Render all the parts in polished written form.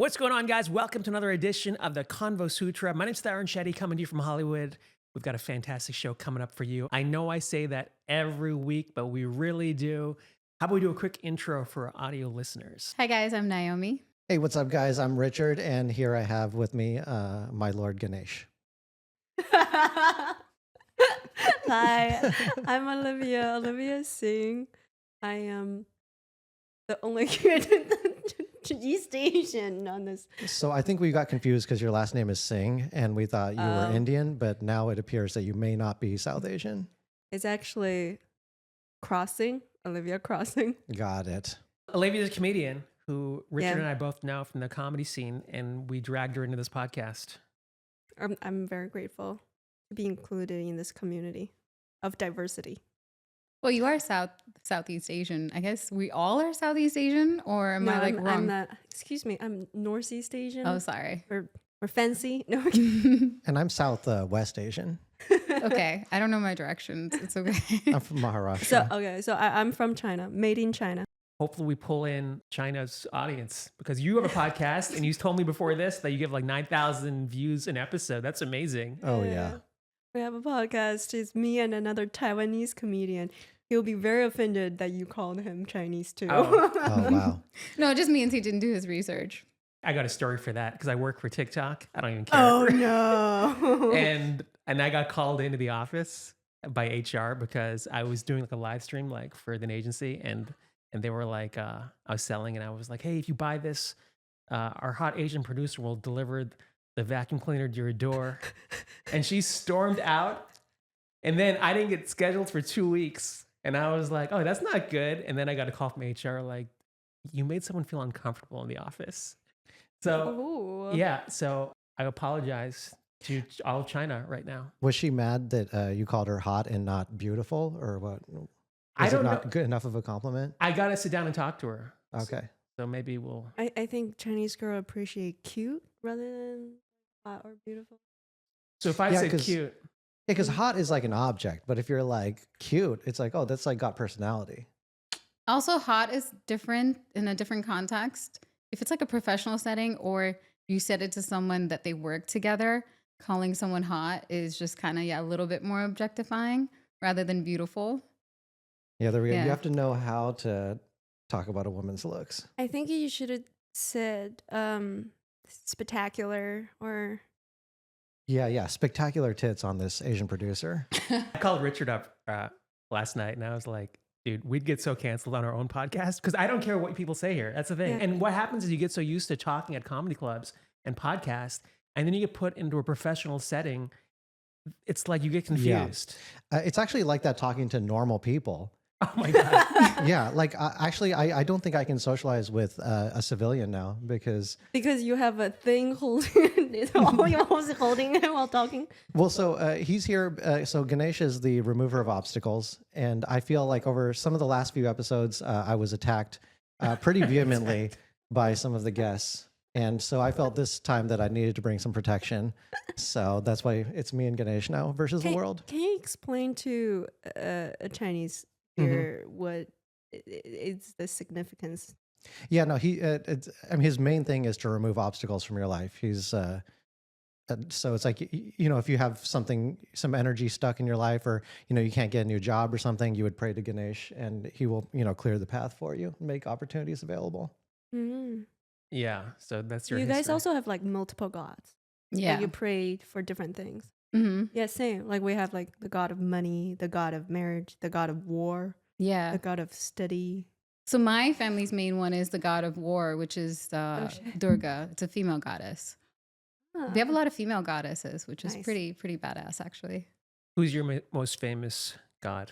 What's going on, guys? Welcome to another edition of the Convo Sutra. My name's Tarun Shetty, coming to you from Hollywood. We've got a fantastic show coming up for you. I know I say that every week, but we really do. How about we do a quick intro for our audio listeners? Hi, guys. I'm Naomi. Hey, what's up, guys? I'm Richard, and here I have with me my Lord Ganesh. Hi, I'm Olivia Xing. I am the only East Asian on this. So I think we got confused because your last name is Singh, and we thought you were Indian, but now it appears that you may not be South Asian. It's actually Olivia Crossing. Got it. Olivia's a comedian who Richard and I both know from the comedy scene, and we dragged her into this podcast. I'm very grateful to be included in this community of diversity. Well, you are Southeast Asian. I guess we all are Southeast Asian, or am I wrong? I'm not. Excuse me. I'm Northeast Asian. Oh, sorry. Or fancy. No. And I'm Southwest Asian. Okay, I don't know my directions. It's okay. I'm from Maharashtra. So I'm from China, made in China. Hopefully we pull in China's audience because you have a podcast and you told me before this that you give like 9,000 views an episode. That's amazing. Oh, yeah. We have a podcast. It's me and another Taiwanese comedian. He'll be very offended that you called him Chinese too. Oh, wow. No, it just means he didn't do his research. I got a story for that because I work for TikTok. I don't even care. Oh, no. and I got called into the office by HR because I was doing like a live stream like for an agency, and they were like, I was selling, and I was like, hey, if you buy this, our hot Asian producer will deliver the vacuum cleaner to your door. And she stormed out, and then I didn't get scheduled for 2 weeks, and I was like, oh, that's not good. And then I got a call from HR like, you made someone feel uncomfortable in the office. So yeah, so I apologize to all of China right now. Was she mad that you called her hot and not beautiful, or what? I don't it not know. Good enough of a compliment? I got to sit down and talk to her. Okay. So maybe we'll... I think Chinese girl appreciate cute rather than hot or beautiful. So if I say cute... Yeah, because hot is like an object, but if you're like cute, it's like, oh, that's like got personality. Also, hot is different in a different context. If it's like a professional setting, or you said it to someone that they work together, calling someone hot is just kind of, a little bit more objectifying rather than beautiful. Yeah, there we go. You have to know how to talk about a woman's looks. I think you should have said spectacular or... Yeah. Spectacular tits on this Asian producer. I called Richard up last night, and I was like, dude, we'd get so canceled on our own podcast because I don't care what people say here. That's the thing. Yeah. And what happens is you get so used to talking at comedy clubs and podcasts, and then you get put into a professional setting. It's like you get confused. Yeah. It's actually like that talking to normal people. Oh my God. Yeah, like actually, I don't think I can socialize with a civilian now because you have a thing holding you're always holding it while talking. Well, so he's here. So Ganesh is the remover of obstacles, and I feel like over some of the last few episodes, I was attacked pretty vehemently by some of the guests, and so I felt this time that I needed to bring some protection. So that's why it's me and Ganesh now versus the world. Can you explain to a Chinese here what is the significance? Yeah, no, his main thing is to remove obstacles from your life. He's so it's like, if you have some energy stuck in your life, or you can't get a new job or something, you would pray to Ganesh, and he will clear the path for you, make opportunities available. Mm-hmm. Yeah, so that's your You history. guys also have like multiple gods. Yeah. Like you pray for different things. Mm-hmm. Yeah, same. Like we have like the god of money, the god of marriage, the god of war, Yeah. the god of study. So my family's main one is the god of war, which is Durga. It's a female goddess. We have a lot of female goddesses, which is Nice. pretty badass, actually. Who's your most famous god?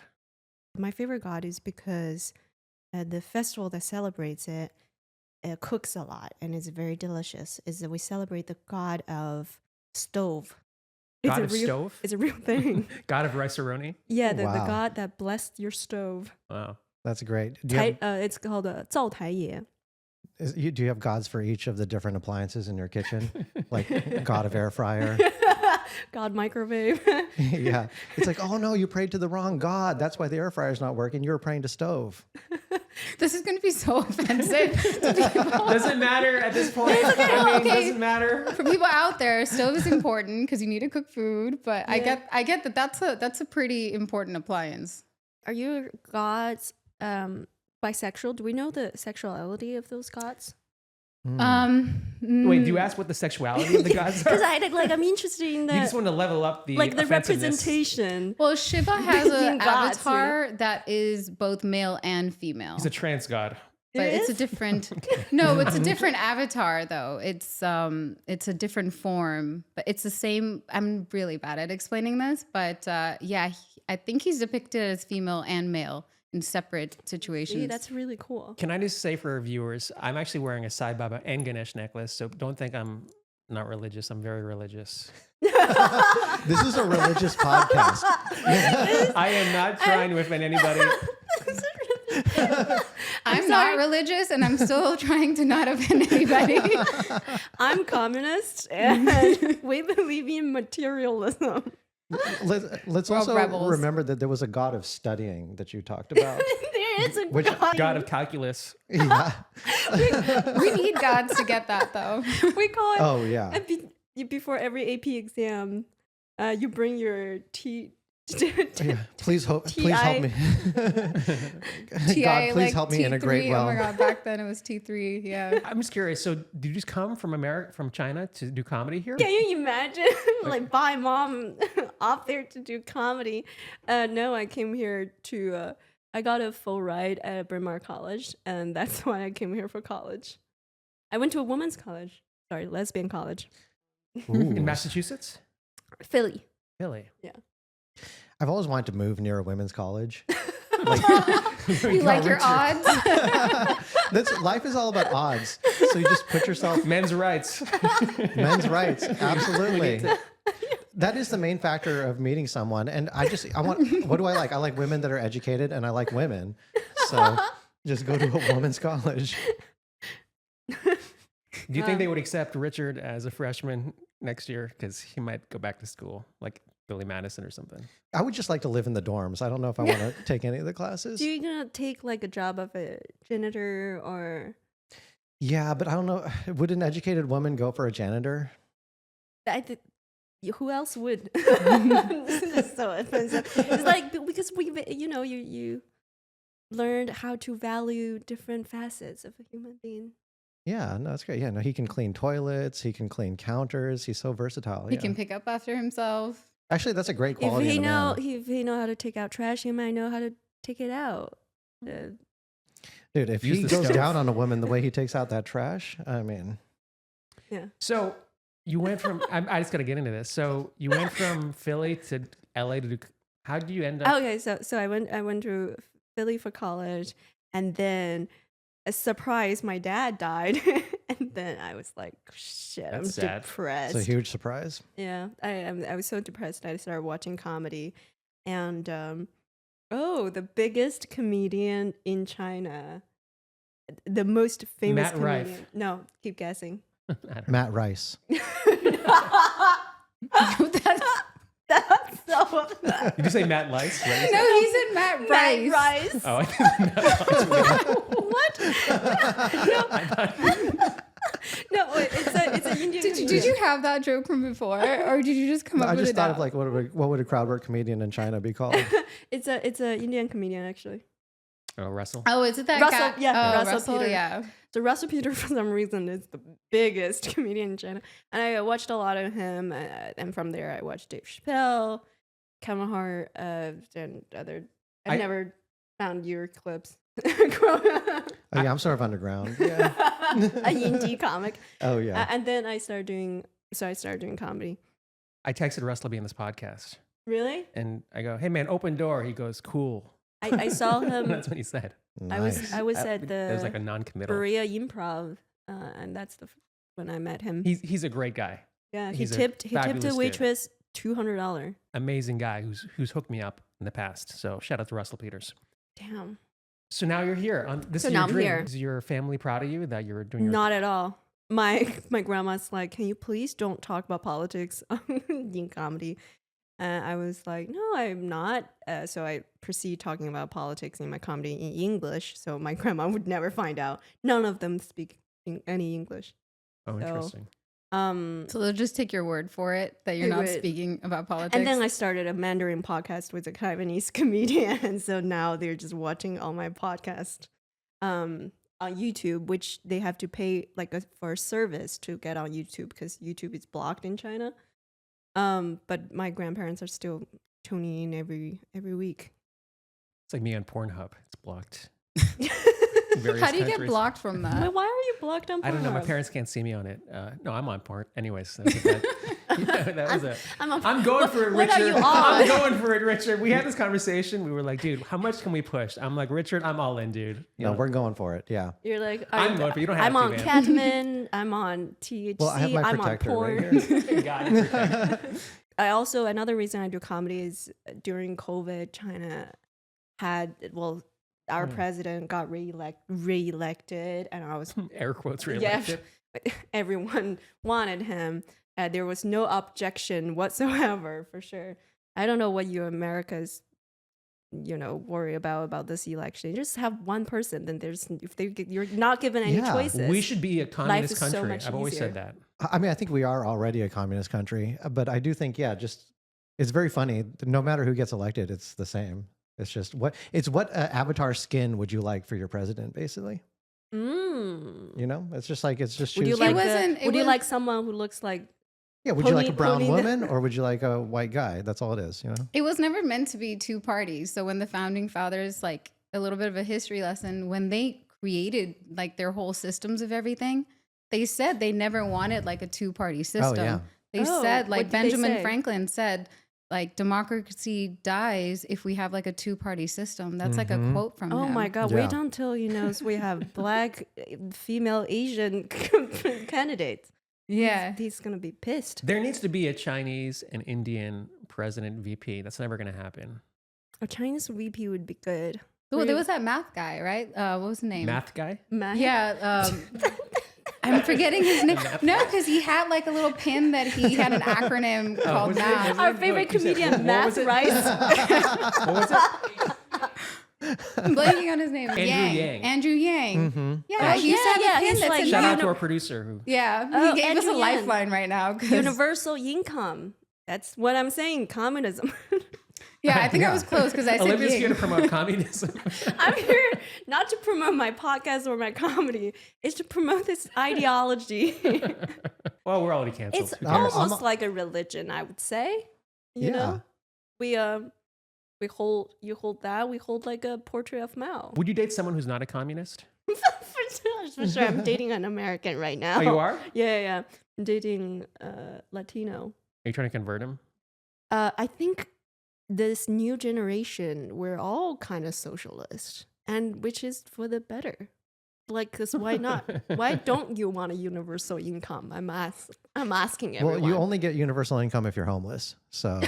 My favorite god is because the festival that celebrates it cooks a lot and it's very delicious. Is that we celebrate the god of stove. God of stove? It's a real thing. God of rice-a-roni? Yeah, the Wow. god that blessed your stove. Wow. That's great. It's called 灶台爷. Do you have gods for each of the different appliances in your kitchen? Like god of air fryer? God microwave. Yeah. It's like, oh no, you prayed to the wrong god. That's why the air fryer's not working. You were praying to stove. This is going to be so offensive to people. Doesn't matter at this point. Okay, I mean, okay. doesn't matter. For people out there, stove is important because you need to cook food. But I get that that's a pretty important appliance. Are your gods bisexual? Do we know the sexuality of those gods? Wait, do you ask what the sexuality of the gods are? Because I'm interested in the You just want to level up the the offensiveness. representation. Well, Shiva has Being an gods, avatar that is both male and female. He's a trans god. But It it's a is? different no, it's a different avatar though. It's a different form, but it's the same. I'm really bad at explaining this, but I think he's depicted as female and male in separate situations. See, that's really cool. Can I just say for our viewers, I'm actually wearing a Sai Baba and Ganesh necklace, so don't think I'm not religious. I'm very religious. This is a religious podcast. I am not trying to offend anybody. I'm not religious and I'm still trying to not offend anybody. I'm communist and we believe in materialism. Let's We're all also rebels. remember that there was a god of studying that you talked about. There is a Which- God of calculus. Yeah. We need gods to get that though. we call it. Oh yeah. Before every AP exam, you bring your Yeah. Please help me. TI, God, please like help me T3. integrate well. Oh my god, back then it was T3. Yeah. I'm just curious. So, did you just come from China to do comedy here? Can you imagine? Like, bye, mom, off there to do comedy. No, I came here to. I got a full ride at Parmar College, and that's why I came here for college. I went to a women's college. Sorry, lesbian college. In Massachusetts? Philly. Really? Yeah. I've always wanted to move near a women's college. You like your odds? Life is all about odds. So you just put yourself Men's rights. men's rights. Absolutely. That is the main factor of meeting someone. And what do I like? I like women that are educated and I like women. So just go to a women's college. Do you think they would accept Richard as a freshman next year? Because he might go back to school, like Billy Madison or something. I would just like to live in the dorms. I don't know if I want to take any of the classes. Do you gonna take like a job of a janitor or? Yeah, but I don't know. Would an educated woman go for a janitor? I think. Who else would? This is so offensive. It's like because you learned how to value different facets of a human being. Yeah, no, that's great. Yeah, no, he can clean toilets. He can clean counters. He's so versatile. He yeah. can pick up after himself. Actually, that's a great If quality. he in a know man. if he know how to take out trash, he might know how to take it out. Dude, if Use he the goes stove. down on a woman the way he takes out that trash, I mean, Yeah. So, you went from, I just got to get into this. So, you went from Philly to LA to do, how did you end up? Okay, so I went to Philly for college, and then a surprise, my dad died, and then I was like, shit, That's I'm sad. depressed. it's a huge surprise. Yeah, I was so depressed. I started watching comedy, and the biggest comedian in China, the most famous Matt comedian. Rife. No, keep guessing. I don't know. Matt Rice. That's so. Did you say Matt Lice? Right? No, he said Matt Rice. Matt Rice. Oh, I think Matt What? No, wait, it's a Indian. Did you have that joke from before, or did you just come up I with just it thought now? of like what would a crowd work comedian in China be called? It's a Indian comedian actually. Oh, Russell. Oh, is it that Russell, guy? yeah, Oh, Russell Peter. yeah. So Russell Peter, for some reason, is the biggest comedian in China, and I watched a lot of him. And from there, I watched Dave Chappelle, Kevin Hart, and other. I've never found your clips. Oh yeah, I'm sort of underground. Yeah. A indie comic. Oh yeah. And then I started doing comedy. I texted Russell to be in this podcast. Really? And I go, hey, man, open door. He goes, cool. I saw him. That's what he said. Nice. I was at It was like a the non-committal. Korea Improv, and that's when I met him. He's a great guy. Yeah, he he's a tipped fabulous a dude. waitress $200. Amazing guy who's hooked me up in the past. So shout out to Russell Peters. Damn. So now you're here. This So is now your I'm dream. here. Is your family proud of you that you're doing your Not at all. My grandma's like, can you please don't talk about politics in comedy? And I was like, no, I'm not. So I proceed talking about politics in my comedy in English. So my grandma would never find out. None of them speak any English. Oh, interesting. So they'll just take your word for it that you're They not would. speaking about politics. And then I started a Mandarin podcast with a Taiwanese comedian. And so now they're just watching all my podcast on YouTube, which they have to pay like for a service to get on YouTube because YouTube is blocked in China. But my grandparents are still tuning in every week. It's like me on Pornhub. It's blocked. How do you get blocked from that? Wait, why are you blocked on Pornhub? I don't know. My parents can't see me on it. No, I'm on porn. Anyways, that was a bad, that was a. I'm going for it, What are Richard. you on? I'm going for it, Richard. We had this conversation. We were like, dude, how much can we push? I'm like, Richard, I'm all in, dude. You No, know? we're going for it. Yeah. You're like, I'm going for it. You don't have I'm to, on man. Catman. I'm on THC. Well, I have my I'm on protector porn. right here. Got it. I also, another reason I do comedy is during COVID, China had, well, our president got re-elected, and I was, Air quotes reelected. everyone wanted him. There was no objection whatsoever, for sure. I don't know what you Americans, worry about this election. You just have one person, then you're not given any Yeah, choices. We should be a communist is so country. much I've always said easier. that. I mean, I think we are already a communist country, but I do think, it's very funny. No matter who gets elected, it's the same. It's just what avatar skin would you like for your president, basically? It's just like, it's just Would you choose- like would you like someone who looks like yeah, would you like a brown pony- woman or would you like a white guy? That's all it is, It was never meant to be two parties. So when the founding fathers, like a little bit of a history lesson, when they created like their whole systems of everything, they said they never wanted like a two-party system. yeah. They Oh, said, what like did they Benjamin say? Franklin said, like democracy dies if we have like a two-party system. That's like a quote from oh him. my god, Yeah. wait until he knows we have black, female, Asian candidates. Yeah. He's gonna be pissed. There needs to be a Chinese and Indian president VP. That's never going to happen. A Chinese VP would be good. Oh, there was that math guy, right? What was his name? Math guy? Yeah. I'm forgetting his name. No, because he had like a little pin that he had an acronym called what's it? math. Our favorite You said- comedian, what Math was it? Rice. What was it? I'm blanking on his name. Andrew Yang. Andrew Yang. Yeah, Oh, he used to have yeah, a pin he's that like- said Shout out uni- to our producer who. Yeah, Oh, he gave us a Andrew Yang. lifeline right now. 'cause- Universal income. That's what I'm saying. Communism. Yeah, I think I was close because I said Olivia's here to Yang. promote communism. I'm here not to promote my podcast or my comedy. It's to promote this ideology. Well, we're already canceled. It's Who cares? almost like a religion, I would say. You know, we hold that. We hold like a portrait of Mao. Would you date someone who's not a communist? For sure, I'm dating an American right now. Oh, you are? Are Yeah. I'm dating Latino. you trying to convert him? I think this new generation, we're all kind of socialist, and which is for the better. Like, cause why not? Why don't you want a universal income? I'm asking everyone. Well, you only get universal income if you're homeless. So,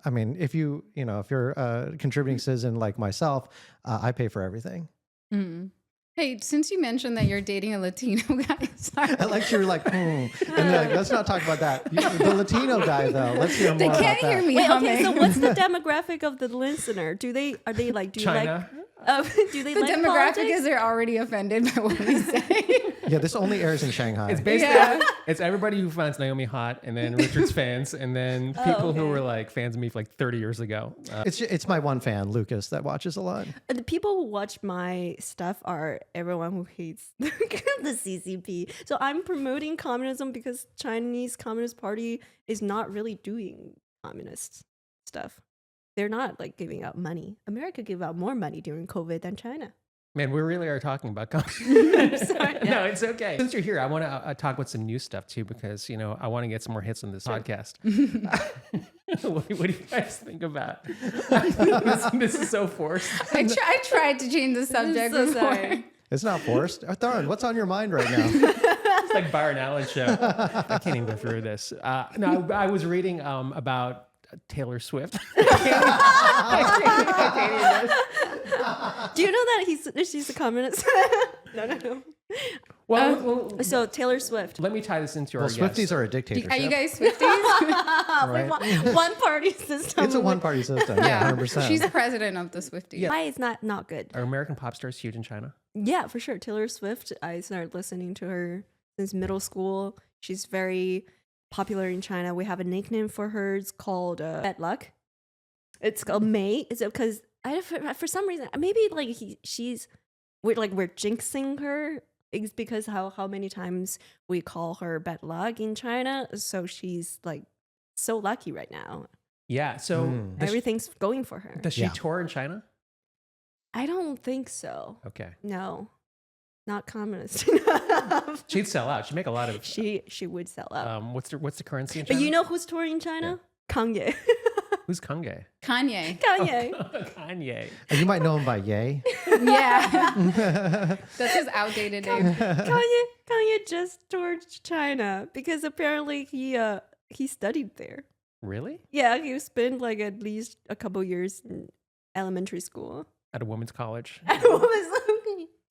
I mean, if you're a contributing citizen like myself, I pay for everything. Mm. Hey, since you mentioned that you're dating a Latino guy, sorry. I like you're like, and they're like, let's not talk about that. The Latino guy, though, let's hear more They about can't that. hear me Wait, humming. okay. So what's the demographic of the listener? Are they like? Do you China? do they The like demographic politics? is they're already offended by what we say. Yeah, this only airs in Shanghai. It's basically Yeah. it's everybody who finds Naomi hot, and then Richard's fans, and then people who okay. were like fans of me for like 30 years ago. It's my one fan, Lucas, that watches a lot. The people who watch my stuff are everyone who hates the CCP. So I'm promoting communism because Chinese Communist Party is not really doing communist stuff. They're not like giving out money. America gave out more money during COVID than China. Man, we really are talking about comedy. Sorry. No, it's okay. Since you're here, I want to talk about some new stuff too, because I want to get some more hits on this podcast. What do you guys think about? This is so forced. I tried to change the subject so before. sorry. It's not forced. Tarun, what's on your mind right now? It's like Byron Allen show. I can't even go through this. No, I was reading about Taylor Swift. I can't even do this. Do you know that she's a communist? No. Well, So Taylor Swift. let me tie this into our Well, Swifties guest. are a dictatorship. Are you guys Swifties? Right. One party system. It's a one-party system. Yeah, 100%. She's president of the Swifties. Why is not good? Are American pop stars huge in China? Yeah, for sure. Taylor Swift. I started listening to her since middle school. She's very popular in China. We have a nickname for her. It's called Bad Luck. It's called May. Is it because for some reason maybe like we're jinxing her? It's because how many times we call her Bad Luck in China. So she's like so lucky right now. Yeah. So Everything's going for her. does she Yeah. tour in China? I don't think so. Okay. No, not communist enough. She'd sell out. She'd make a lot of. She would sell out. What's the currency in China? But you know who's touring in China? Kanye. Who's Kanye? Kanye. Kanye. Kanye. And you might know him by Ye. Yeah. That's his outdated name. Kanye just toured China because apparently he studied there. Really? Yeah, he spent like at least a couple years in elementary school. At a women's college?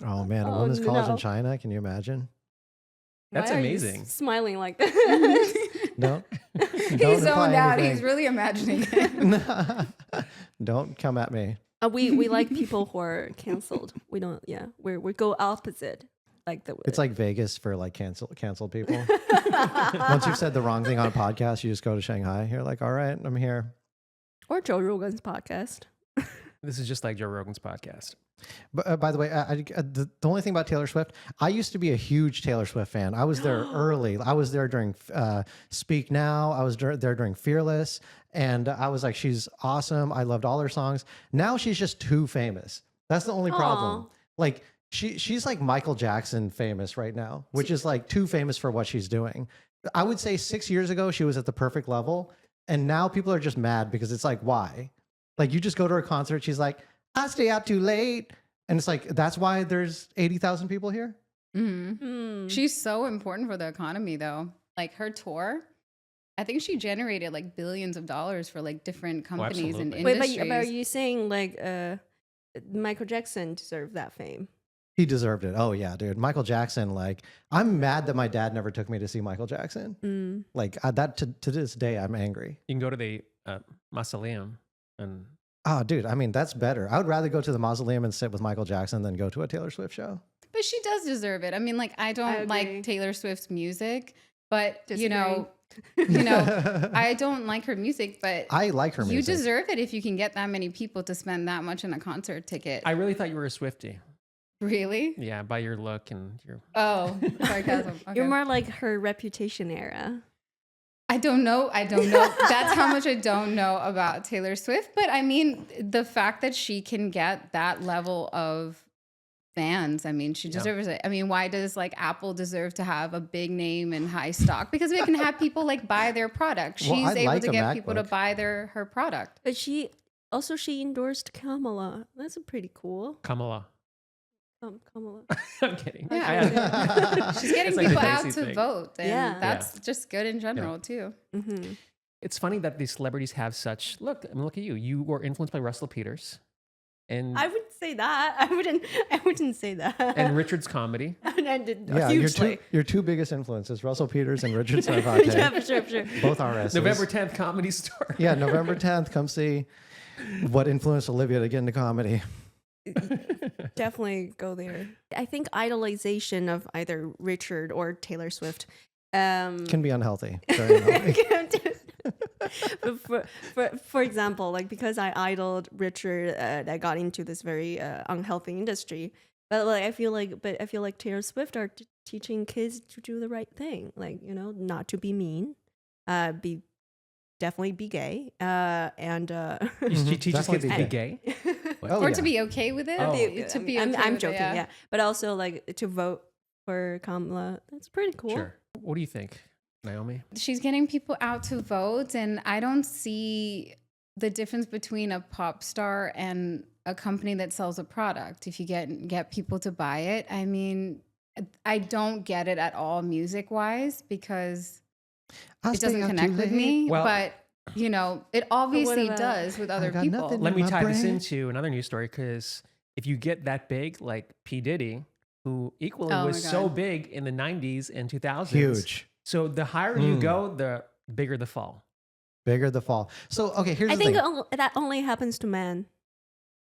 Oh man, a Oh, women's college no. in China. Can you imagine? That's Why are you amazing. smiling like that. No. He's zoned out. He's really imagining it. Don't come at me. we like people who are canceled. We don't. Yeah, we go opposite. Like the. It's like Vegas for like canceled people. Once you've said the wrong thing on a podcast, you just go to Shanghai. You're like, all right, I'm here. or Joe Rogan's podcast. This is just like Joe Rogan's podcast. But by the way, the only thing about Taylor Swift, I used to be a huge Taylor Swift fan. I was there early. I was there during Speak Now. I was there during Fearless. And I was like, she's awesome. I loved all her songs. Now she's just too famous. That's the only problem. Aw. Like she's like Michael Jackson famous right now, which is like too famous for what she's doing. I would say 6 years ago, she was at the perfect level. And now people are just mad because it's like, why? Like you just go to her concert. She's like, I stay out too late. And it's like, that's why there's 80,000 people here. Mm-hmm. She's so important for the economy, though. Like her tour, I think she generated like billions of dollars for like different companies and absolutely. Wait, industries. but are you saying like Michael Jackson deserved that fame? He deserved it. Oh yeah, dude. Michael Jackson, like, I'm mad that my dad never took me to see Michael Jackson. Like that to this day, I'm angry. You can go to the mausoleum and Oh, dude. I mean, that's better. I would rather go to the mausoleum and sit with Michael Jackson than go to a Taylor Swift show. But she does deserve it. I mean, like I don't agree. like Taylor Swift's music, but you know, I I don't like her music, but like her you music. deserve it if you can get that many people to spend that much on a concert ticket. I really thought you were a Swiftie. Really? Yeah, by your look and your. Oh, sarcasm. Okay. You're more like her Reputation era. I don't know. That's how much I don't know about Taylor Swift. But I mean, the fact that she can get that level of fans, I mean, she deserves it. I mean, why does like Apple deserve to have a big name and high stock? Because we can have people like buy their product. She's Well, I'd able like to a get people to MacBook. buy her product. But she endorsed Kamala. That's pretty cool. Kamala. Kamala. I'm kidding. Yeah. She's getting It's like a people out Desi to thing. vote. And Yeah. that's just good in general, too. Mm-hmm. It's funny that these celebrities have such look. I mean, look at you. You were influenced by Russell Peters, and I wouldn't say that. I wouldn't say that. and Richard's comedy. I did Yeah, hugely. your two biggest influences, Russell Peters and Richard Sarvate. Yeah, for sure. Both RSs. November 10th comedy store. Yeah, November 10th. Come see what influenced Olivia to get into comedy. Definitely go there. I think idolization of either Richard or Taylor Swift Can be unhealthy. Very unhealthy. for example, like because I idoled Richard, I got into this very unhealthy industry. But like I feel like Taylor Swift are teaching kids to do the right thing, like not to be mean, definitely be gay, and She teaches Definitely kids to be be gay. Oh, Or yeah. to be okay with it. Oh. To be okay I'm with joking, it, yeah. But also like to vote for Kamala. That's pretty cool. Sure. What do you think, Naomi? She's getting people out to vote, and I don't see the difference between a pop star and a company that sells a product. If you get people to buy it, I mean, I don't get it at all music wise because it doesn't connect with me. Well- but it obviously about- does with other got people. nothing. Let me my tie this brain. into another news story because if you get that big, like P. Diddy, who equally Oh my was so God. big in the 90s and 2000s. Huge. So the higher you go, the bigger the fall. Bigger the fall. So, okay, here's I the think thing. that only happens to men.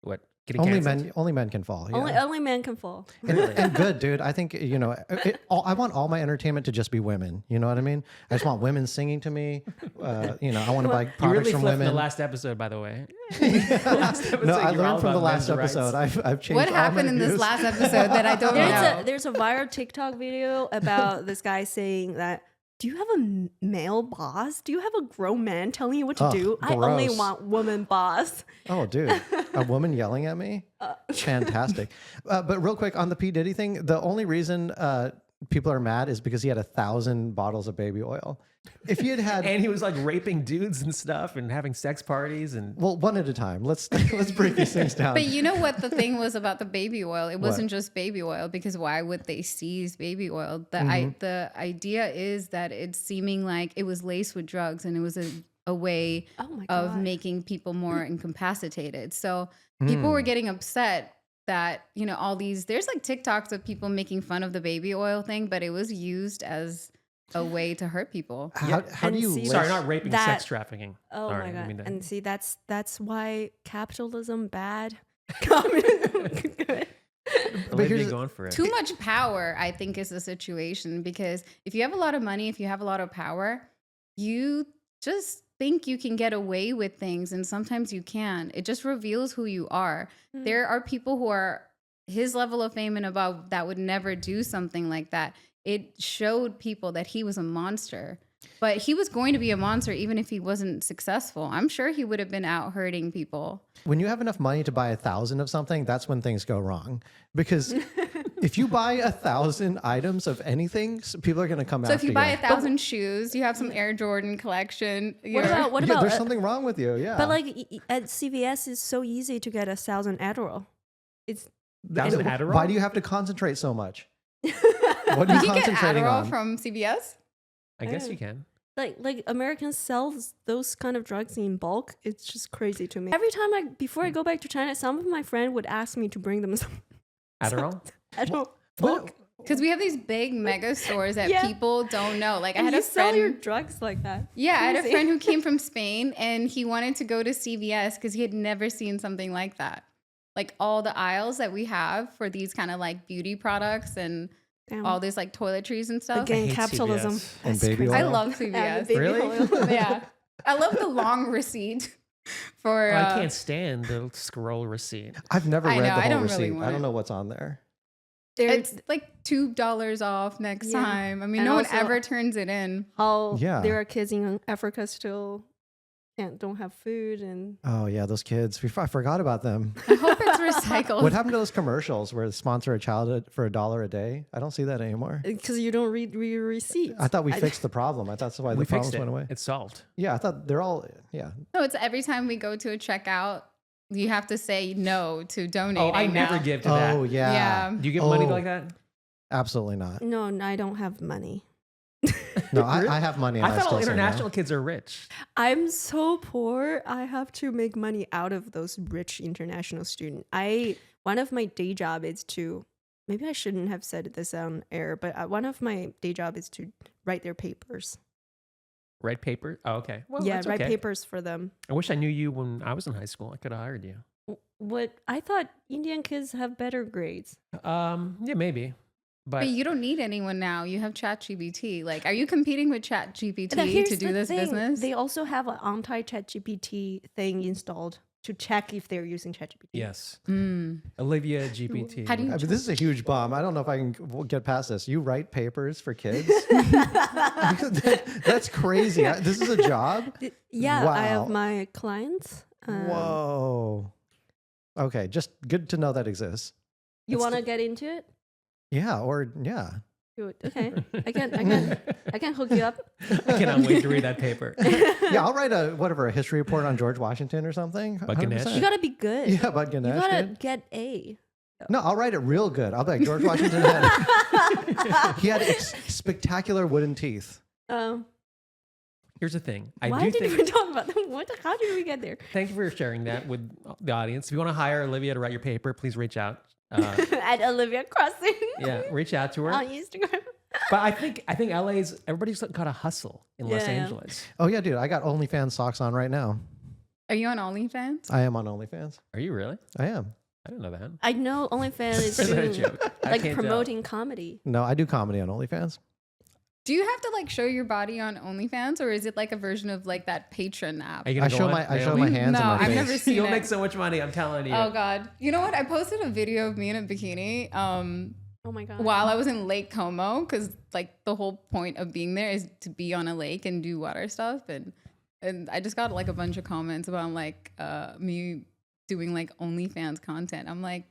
What? Getting Only canceled? men can fall. Yeah. Only men can fall. And good, dude. I think, I want all my entertainment to just be women. You know what I mean? I just want women singing to me. I want to buy You products really from flipped women. the last episode, by the way. Last episode, No, I you were all learned from the about last men's rights. episode. I've changed What all my happened in this views. last episode that I don't know? There's a viral TikTok video about this guy saying that, do you have a male boss? Do you have a grown man telling you what to Ugh, do? I only gross. want woman boss. Oh, dude, a woman yelling at me? Fantastic. But real quick on the P. Diddy thing, the only reason people are mad is because he had 1,000 bottles of baby oil. If he had And he was like raping dudes and stuff and having sex parties and well, one at a time. Let's break these things down. But you know what the thing was about the baby oil? It What? wasn't just baby oil, because why would they seize baby oil? Mm-hmm. The idea is that it's seeming like it was laced with drugs, and it was a way Oh my of God. making people more incapacitated. So people were getting upset that, all these, there's like TikToks of people making fun of the baby oil thing, but it was used as a way to hurt people. How do And you see- sorry, lace- not raping, that- sex trafficking. Oh Sorry, my I God. mean to- And see, that's why capitalism bad. Communism good. Olivia here's- going for it. Too much power, I think, is the situation, because if you have a lot of money, if you have a lot of power, you just think you can get away with things, and sometimes you can. It just reveals who you are. There are people who are his level of fame and above that would never do something like that. It showed people that he was a monster, but he was going to be a monster even if he wasn't successful. I'm sure he would have been out hurting people. When you have enough money to buy 1,000 of something, that's when things go wrong. Because if you buy 1,000 items of anything, people are going to come So after if you buy you. 1,000 shoes, you have some Air Jordan collection. What you're- about Yeah, there's uh, something wrong with you. Yeah. But like at CVS, it's so easy to get 1,000 Adderall. It's That was an Adderall? Why do you have to concentrate so much? What are You you can get concentrating Adderall on? from CVS. I guess you can. like Americans sell those kind of drugs in bulk. It's just crazy to me. Every time before I go back to China, some of my friends would ask me to bring them some Adderall? Adderall. What- Because we have these big mega stores that Yeah. people don't know. Like I And had you a sell your friend. drugs like that. Yeah, I had a Crazy. friend who came from Spain, and he wanted to go to CVS because he had never seen something like that. Like all the aisles that we have for these kind of like beauty products and Damn. all these like toiletries and stuff. Again, hate capitalism. CVS. And That's baby crazy. I oil. love And CVS. baby Really? oil. Yeah, I love the long receipt for. I can't stand the scroll receipt. I've never I read know, the I whole don't receipt. really I want don't it. know what's on there. It's like $2 off next Yeah. time. I mean, And no one also- ever turns it in. How Yeah. there are kids in Africa still don't have food, and Oh yeah, those kids. I forgot about them. I hope it's recycled. What happened to those commercials where they sponsor a child for $1 a day? I don't see that anymore. because you don't read your receipts. I thought we fixed the problem. I thought that's why We the problems fixed it. went away. It's solved. Yeah, I thought they're all. Yeah, No, it's every time we go to a checkout, you have to say no to donating. Oh, I never now. give to that. Oh yeah. Yeah. Do you give money Oh. like that? Absolutely not. No, I don't have money. No, I have money. And I thought still all say no. international kids are rich. I'm so poor. I have to make money out of those rich international students. One of my day job is to, maybe I shouldn't have said this on air, but one of my day job is to write their papers. Red paper? Oh, okay. Well, yeah, that's write okay. papers for them. I wish I knew you when I was in high school. I could have hired you. What I thought Indian kids have better grades. Yeah, maybe. But you don't need anyone now. You have ChatGPT. Like, are you competing with Now, ChatGPT here's to do the this thing. business? They also have an anti-ChatGPT thing installed to check if they're using ChatGPT. Yes. Mm. Olivia GPT. How do you- I mean, this is a huge bomb. I don't know if I can get past this. You write papers for kids? That's crazy. This is a job? Yeah, I have Wow. my clients. Whoa. Okay, just good to know that exists. You It's want to get into it? Yeah, or yeah. Okay, I can hook you up. I cannot wait to read that paper. Yeah, I'll write a history report on George Washington or something. About Ganesh? 100%. You gotta be good. Yeah, about Ganesh. You gotta dude. get A. No, I'll write it real good. I'll be like, George Washington had, he had spectacular wooden teeth. Um, Here's the thing. I Why do did think. we talk about that? How did we get there? Thank you for sharing that with the audience. If you want to hire Olivia to write your paper, please reach out. At Olivia Crossing Yeah, reach out to her. on Instagram. But I think LA's everybody's got a hustle in Los Yeah. Angeles. Oh yeah, dude, I got OnlyFans socks on right now. Are you on OnlyFans? I am on OnlyFans. Are you really? I am. I didn't know that. I know OnlyFans is Or is that a doing, joke? I like can't tell. promoting comedy. No, I do comedy on OnlyFans. Do you have to like show your body on OnlyFans, or is it like a version of like that Patreon app? Are you gonna I go show on? my I Really? show my hands No, and my I've face. never seen You'll it. make so much money. I'm telling you. Oh God! You know what? I posted a video of me in a bikini Oh my god. while I was in Lake Como, because like the whole point of being there is to be on a lake and do water stuff, and I just got like a bunch of comments about like me doing like OnlyFans content. I'm like,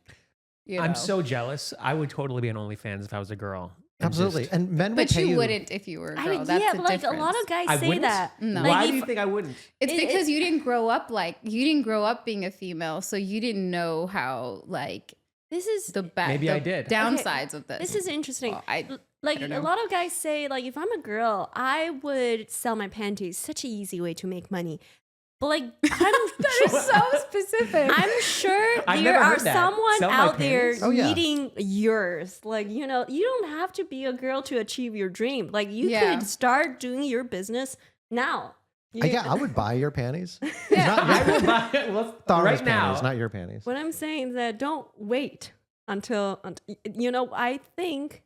you know. I'm so jealous. I would totally be on OnlyFans if I was a girl. And Absolutely. just- And men will But pay you wouldn't if you were a girl. That's yeah, the but like difference. a lot of guys I say wouldn't? that. No. Why Like, do you if- think I wouldn't? It's It- because you didn't grow up being a female, so you didn't know how like This is the back. Maybe the I did. downsides of this. this is interesting. Well, I Like don't a know. lot of guys say, like if I'm a girl, I would sell my panties. Such an easy way to make money. But like that is so specific. I'm sure I've there never are heard that. someone Sell my out there panties? Oh, yeah. needing yours. Like, you know, you don't have to be a girl to achieve your dream. Like you Yeah. could start doing your business now. Yeah, I would buy your panties. Yeah. I will buy it. Well, Thara's right now. panties, not your panties. What I'm saying is that don't wait until you know, I think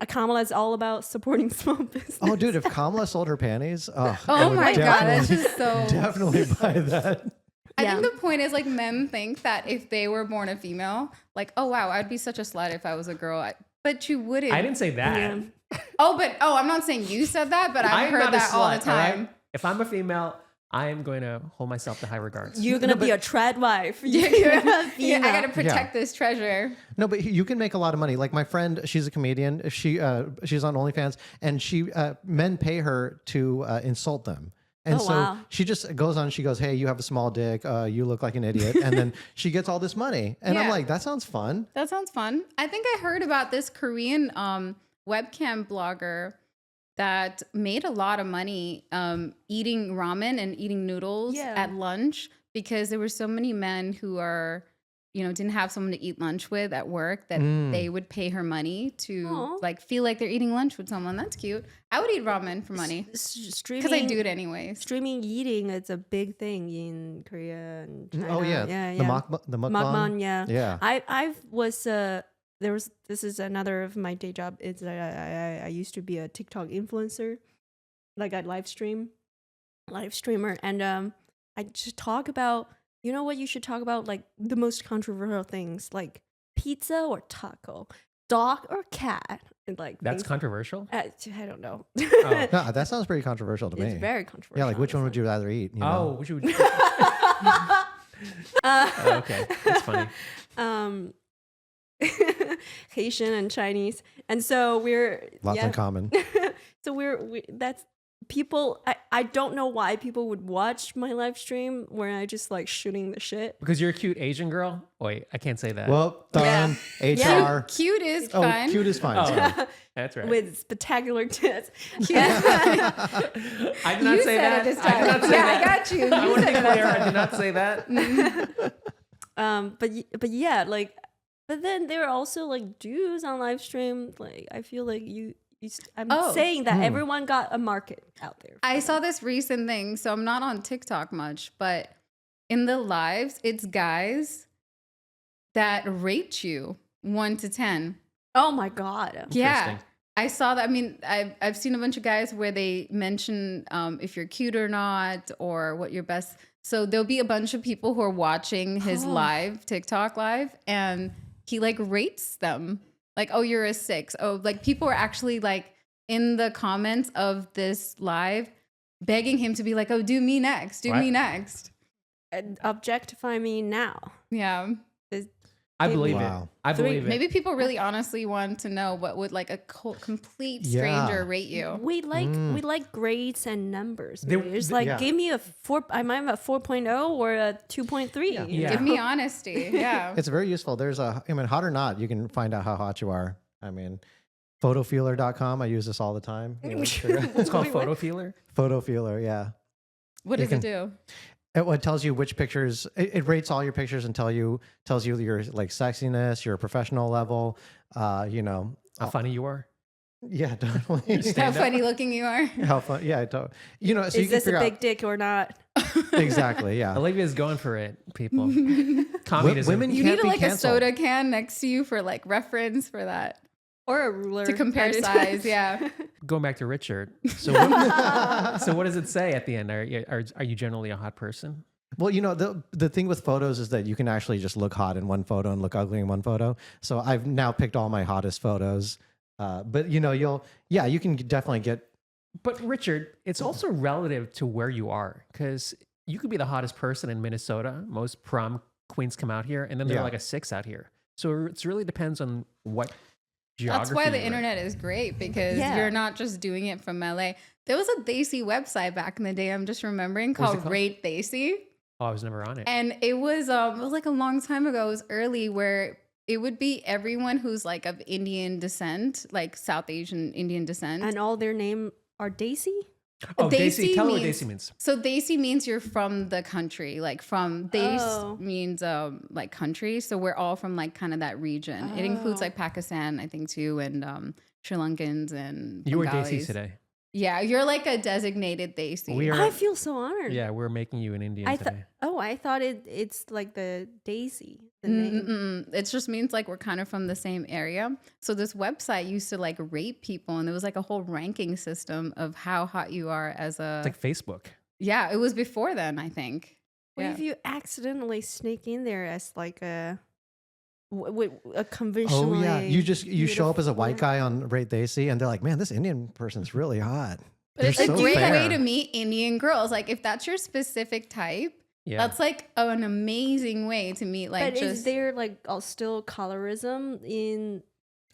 Kamala is all about supporting small business. Oh, dude, if Kamala sold her panties, I Oh would my God, that's definitely- just so. definitely buy that. I Yeah. think the point is like men think that if they were born a female, like, oh wow, I'd be such a slut if I was a girl. But you wouldn't. I didn't say that. Yeah. I'm not saying you said that, but I I've am heard not a that all the slut, all right? time. If I'm a female, I am going to hold myself to high regards. You're gonna be a trad wife. Yeah, You're a I female. gotta protect this treasure. No, but you can make a lot of money. Like my friend, she's a comedian. She's on OnlyFans, and men pay her to insult them. And Oh, so wow. she just goes on. She goes, "Hey, you have a small dick. You look like an idiot." And then she gets all this money. And I'm Yeah. like, that sounds fun. That sounds fun. I think I heard about this Korean webcam blogger that made a lot of money eating ramen and eating noodles Yeah. at lunch because there were so many men who are, you know, didn't have someone to eat lunch with at work that they would pay her money to Aw. like feel like they're eating lunch with someone. That's cute. I would eat ramen for money Streaming, because I do it anyways. Streaming eating is a big thing in Korea and China. Oh yeah, yeah, the yeah. the mukbang. Mukbang, yeah. Yeah. I was this is another of my day job. It's I used to be a TikTok influencer, like I live streamer, and I just talk about, you know what you should talk about, like the most controversial things, like pizza or taco, dog or cat, and like That's things- controversial. I don't know. Oh. No, that sounds pretty controversial to me. It's very controversial. Yeah, like which one would you rather eat? You Oh, know? which would. honestly. Okay, that's funny. um Haitian and Chinese, and so we're Lots in common. so we that's people. I don't know why people would watch my live stream where I just like shooting the shit. Because you're a cute Asian girl. Wait, I can't say that. Well, done. Yeah. HR. Cute is Oh, fine. cute is fine. Oh. sorry. That's right. With spectacular tits. I did not You say said that. it this I did time. not say Yeah, that. I got you. I You want to said be it that clear. I time. did not say that. But yeah, like, but then there are also like dudes on live stream. Like I feel like I'm Oh. saying that everyone got a market out there. I saw this recent thing, so I'm not on TikTok much, but in the lives, it's guys that rate you 1 to 10. Oh my god. Yeah. Interesting. I saw that. I mean, I've seen a bunch of guys where they mention if you're cute or not or what your best. So there'll be a bunch of people who are watching his live, TikTok live, and he like rates them. Like, oh, you're a 6. Oh, like people are actually like in the comments of this live begging him to be like, oh, do me next. Do What? me next. And objectify me now. Yeah. I believe Wow. it. I believe it. Maybe people really honestly want to know what would like a complete stranger Yeah. rate you. We like grades and numbers. They- It's like yeah. give me a 4. I might have a 4.0 or a 2.3. Yeah. you Yeah. know? Give me honesty. Yeah. It's very useful. There's hot or not, you can find out how hot you are. I mean, Photofeeler.com. I use this all the time. You know, Instagram. It's called Wait, what? Photo Feeler. Photo Feeler, yeah. What You does it can- do? It tells you which pictures. It rates all your pictures and tells you your like sexiness, your professional level. You know, How funny you are. yeah, totally. How Stand up. funny looking you are. How fun? Yeah, you know. So you Is can this a figure big out dick or not? exactly. Yeah. Olivia's going for it, people. Communism. Women You can't need be like a canceled. soda can next to you for like reference for that Or a ruler to compare Edit. size. Yeah. Going back to Richard. So what does it say at the end? Are you generally a hot person? Well, you know, the thing with photos is that you can actually just look hot in one photo and look ugly in one photo. So I've now picked all my hottest photos. But you know, you can definitely get. But Richard, it's also relative to where you are, because you could be the hottest person in Minnesota. Most prom queens come out here, and then they're Yeah. like a 6 out here. So it really depends on what geography. That's why the you're in. internet is great because Yeah. you're not just doing it from LA. There was a Desi website back in the day, I'm just remembering, What was it called called? Rate Desi. Oh, I was never on it. And it was like a long time ago. It was early where it would be everyone who's like of Indian descent, like South Asian Indian descent. And all their name are Daisy? Oh, Desi Desi. Tell her what means- Desi means. So Desi means you're from the country, like from Des Oh. means like country. So we're all from like kind of that region. It includes Oh. like Pakistan, I think too, and Sri Lankans and You were Bengalis. Desi today. Yeah, you're like a designated Desi. We are. I feel so honored. Yeah, we're making you an Indian I today. I thought it's like the Daisy, the name. Mm-mm. It just means like we're kind of from the same area. So this website used to like rate people, and there was like a whole ranking system of how hot you are as a. It's like Facebook. Yeah, it was before then, I think. What Yeah. if you accidentally sneak in there as like a conventionally? Oh yeah, you show up as a white beautiful- guy on Rate Desi, and they're like, man, this Indian person's really hot. But it's They're a so great fair. way to meet Indian girls. Like if that's your specific type, Yeah. that's like an amazing way to meet. Like But just. is there like still colorism in?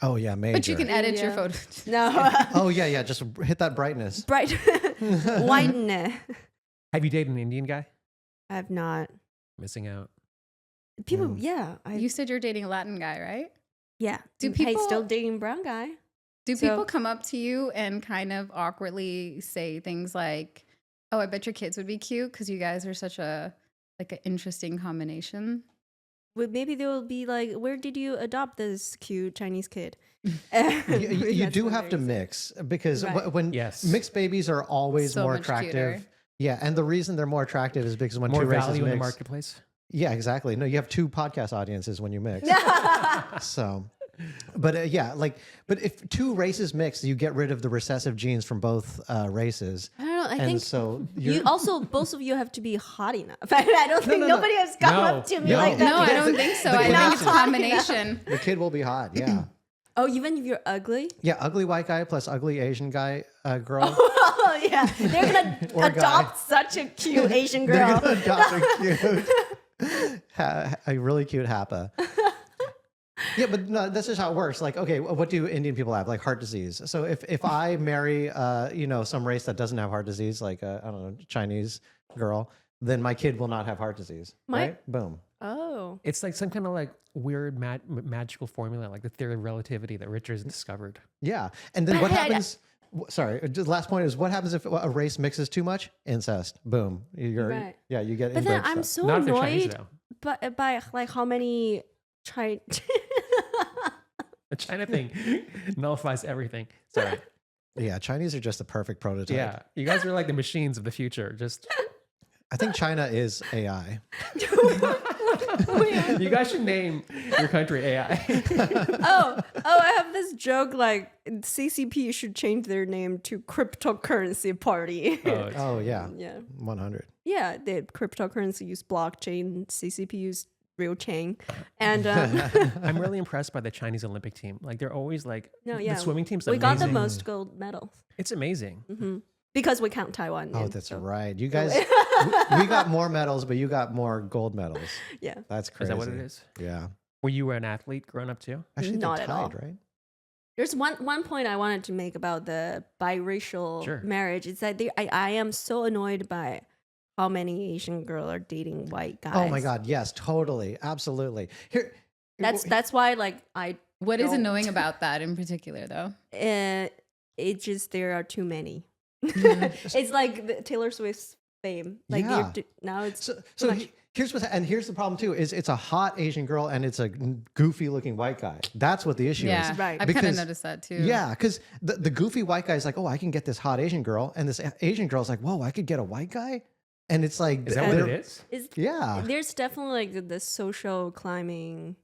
Oh yeah, major. But you can edit your India? photos. No, Oh yeah, just hit that brightness. bright white. Have you dated an Indian guy? I have not. Missing out. People, Mm. yeah, You said you're dating a Latin guy, right? yeah. Do Hey, people- still dating brown guy? Do So- people come up to you and kind of awkwardly say things like, "Oh, I bet your kids would be cute because you guys are such a like an interesting combination"? Well, maybe they will be like, "Where did you adopt this cute Chinese kid?" You That's do what have they to say. mix because Right. when Yes. mixed babies are always So more much attractive. cuter. Yeah, and the reason they're more attractive is because when More two races value in the mix. marketplace. Yeah, exactly. No, you have two podcast audiences when you mix. So, but yeah, but if two races mix, you get rid of the recessive genes from both races. I don't know. I And think so you you're- also both of you have to be hot enough. I don't think no. nobody has come No. up to me No. like that. No, I the- don't think so. the I think connection. it's a combination. The kid will be hot. Yeah. Oh, even if you're ugly. Yeah. Ugly white guy plus ugly Asian guy, girl. Oh yeah, they're gonna Or guy. adopt such a cute Asian They're girl. gonna adopt a really cute Happa. Yeah, but no, that's just how it works. Like, okay, what do Indian people have? Like heart disease. So if I marry, some race that doesn't have heart disease, like I don't know, Chinese girl, then my kid will not have heart disease. My- Right? Boom. Oh, It's like some kind of like weird magical formula, like the theory of relativity that Richard has discovered. Yeah. And then what But- happens? Sorry, the last point is what happens if a race mixes too much? Incest. Boom. Right. Yeah, you get but then inbred I'm stuff. so Not if they're Chinese annoyed though. by like how many The China thing nullifies everything. Sorry. Yeah, Chinese are just the perfect prototype. Yeah, you guys are like the machines of the future. Just I think China is AI. you guys should name your country AI. oh, I have this joke like CCP should change their name to cryptocurrency party. Oh, Oh yeah, Yeah. 100. Yeah, the cryptocurrency use blockchain, CCP use real chain. And I'm really impressed by the Chinese Olympic team. Like they're always like No, yeah. the swimming team's we amazing. got the most gold medals. It's amazing. Because we count Taiwan. Oh, in, that's so- right. You guys, we got more medals, but you got more gold medals. Yeah. That's Is crazy. that what it is? Yeah. Were you an athlete growing up too? Actually, Not they're at all. tied, right? There's one point I wanted to make about the biracial Sure. marriage. It's that I am so annoyed by how many Asian girls are dating white guys. Oh my God. Yes, totally. Absolutely. Here. That's why like I What is Don't. annoying about that in particular, though? It just there are too many. Mhm. It's like the Taylor Swift's fame. Like Yeah. now it's So, too so much. here's the problem too is it's a hot Asian girl and it's a goofy looking white guy. That's what the issue Yeah, is. Right. I've kind of Because- noticed that too. Yeah, because the goofy white guy is like, oh, I can get this hot Asian girl, and this Asian girl's like, whoa, I could get a white guy, and it's like, Is that what they're- it is? It's, Yeah, there's definitely like the social climbing